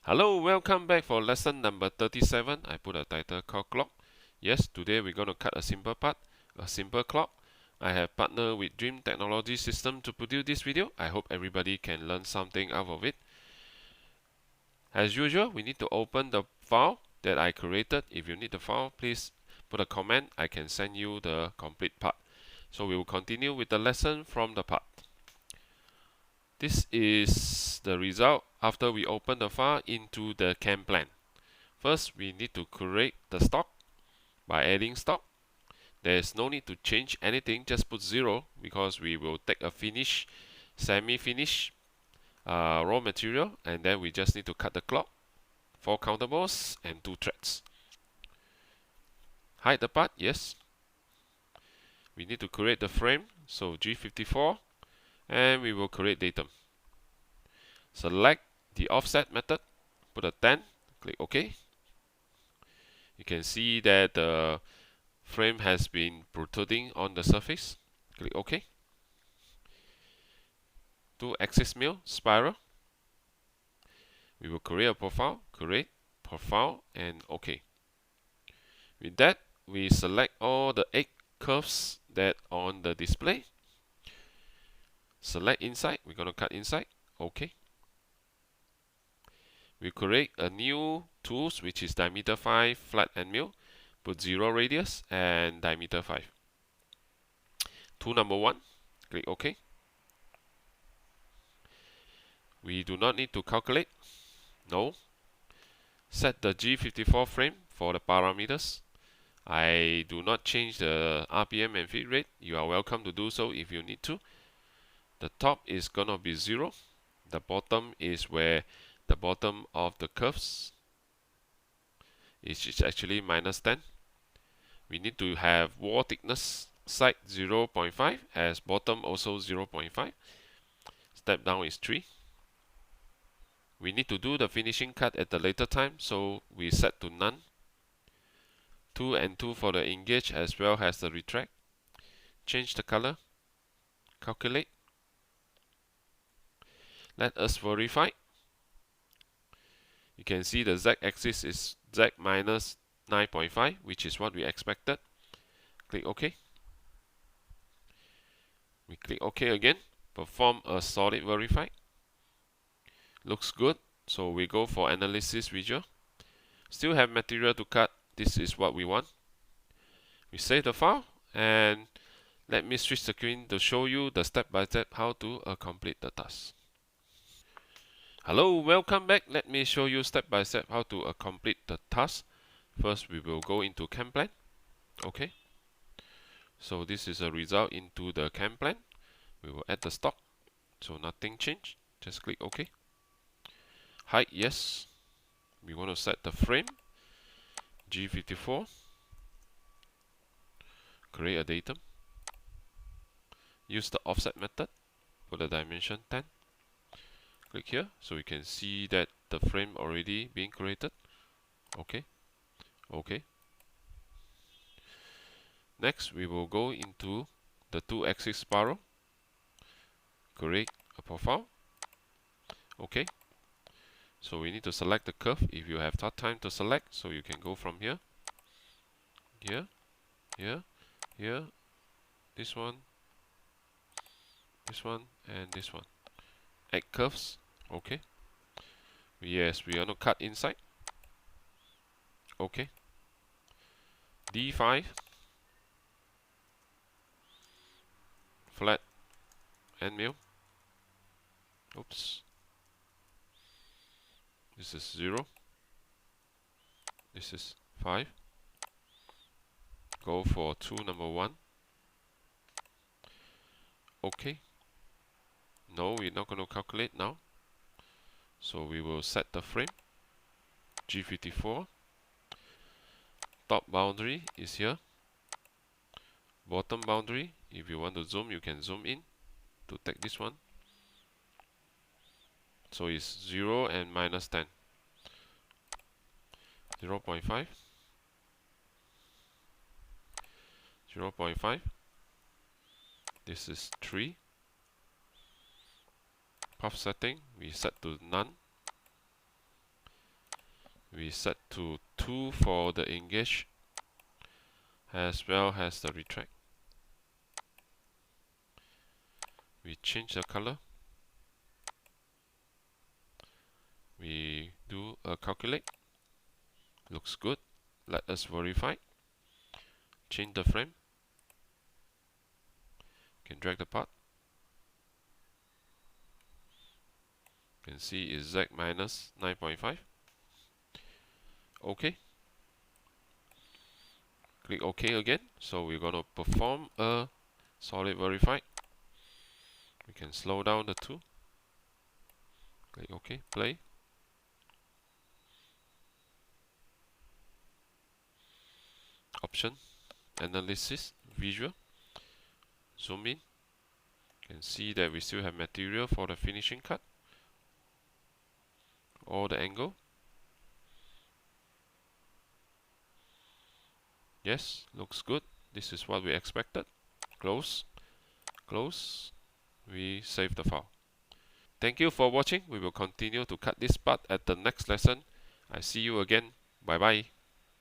Hello, welcome back for lesson number 37. I put a title called clock. Yes, today we're going to cut a simple part, a simple clock. I have partnered with Dream Technology System to produce this video. I hope everybody can learn something out of it. As usual, we need to open the file that I created. If you need the file, please put a comment. I can send you the complete part. So we will continue with the lesson from the part. This is the result after we open the file into the CAM plan. First, we need to create the stock by adding stock. There is no need to change anything, just put 0 because we will take a finish, semi-finish raw material, and then we just need to cut the clock, 4 countables and 2 threads. Hide the part, yes. We need to create the frame, so G54, and we will create datum. Select the offset method, put a 10, click OK. You can see that the frame has been protruding on the surface. Click OK. 2-axis mill, spiral. We will create a profile, create, profile, and OK. With that, we select all the 8 curves that are on the display. Select inside, we're going to cut inside, OK. We create a new tools which is diameter 5, flat end mill, put 0 radius and diameter 5. Tool number 1, click OK. We do not need to calculate, no. Set the G54 frame for the parameters. I do not change the RPM and feed rate. You are welcome to do so if you need to. The top is gonna be 0. The bottom is where the bottom of the curves is actually -10. We need to have wall thickness side 0.5 as bottom also 0.5. Step down is 3. We need to do the finishing cut at the later time, so we set to none. 2 and 2 for the engage as well as the retract. Change the color. Calculate. Let us verify. You can see the z-axis is z minus 9.5, which is what we expected. Click OK. We click OK again. Perform a solid verify. Looks good. So we go for analysis visual. Still have material to cut. This is what we want. We save the file and let me switch the screen to show you the step-by-step how to complete the task. Hello, welcome back. Let me show you step-by-step how to complete the task. First, we will go into CAM plan. Okay. So this is a result into the CAM plan. We will add the stock. So nothing changed. Just click OK. Height, yes. We want to set the frame. G54. Create a datum. Use the offset method. Put the dimension 10. Click here so you can see that the frame already being created. Okay. Okay. Next, we will go into the 2-axis spiral. Create a profile. Okay. So we need to select the curve if you have that time to select. So you can go from here, here, here, here, this one, and this one. Add curves. Okay. Yes, we want to cut inside. Okay. D5. Flat end mill. Oops. This is 0. This is 5. Go for tool number 1. Okay. No, we're not going to calculate now. So we will set the frame. G54. Top boundary is here. Bottom boundary, if you want to zoom, you can zoom in to take this one. So it's 0 and -10. 0.5. 0.5. This is 3. Path setting, we set to none. We set to 2 for the engage as well as the retract. We change the color. We do a calculate. Looks good. Let us verify. Change the frame. Can drag the part. You can see is Z minus 9.5. OK. Click OK again. So we're going to perform a solid verify. We can slow down the 2. Click OK. Play. Option. Analysis. Visual. Zoom in. You can see that we still have material for the finishing cut. Or the angle. Yes, looks good. This is what we expected. Close. Close. We save the file. Thank you for watching. We will continue to cut this part at the next lesson. I see you again. Bye bye.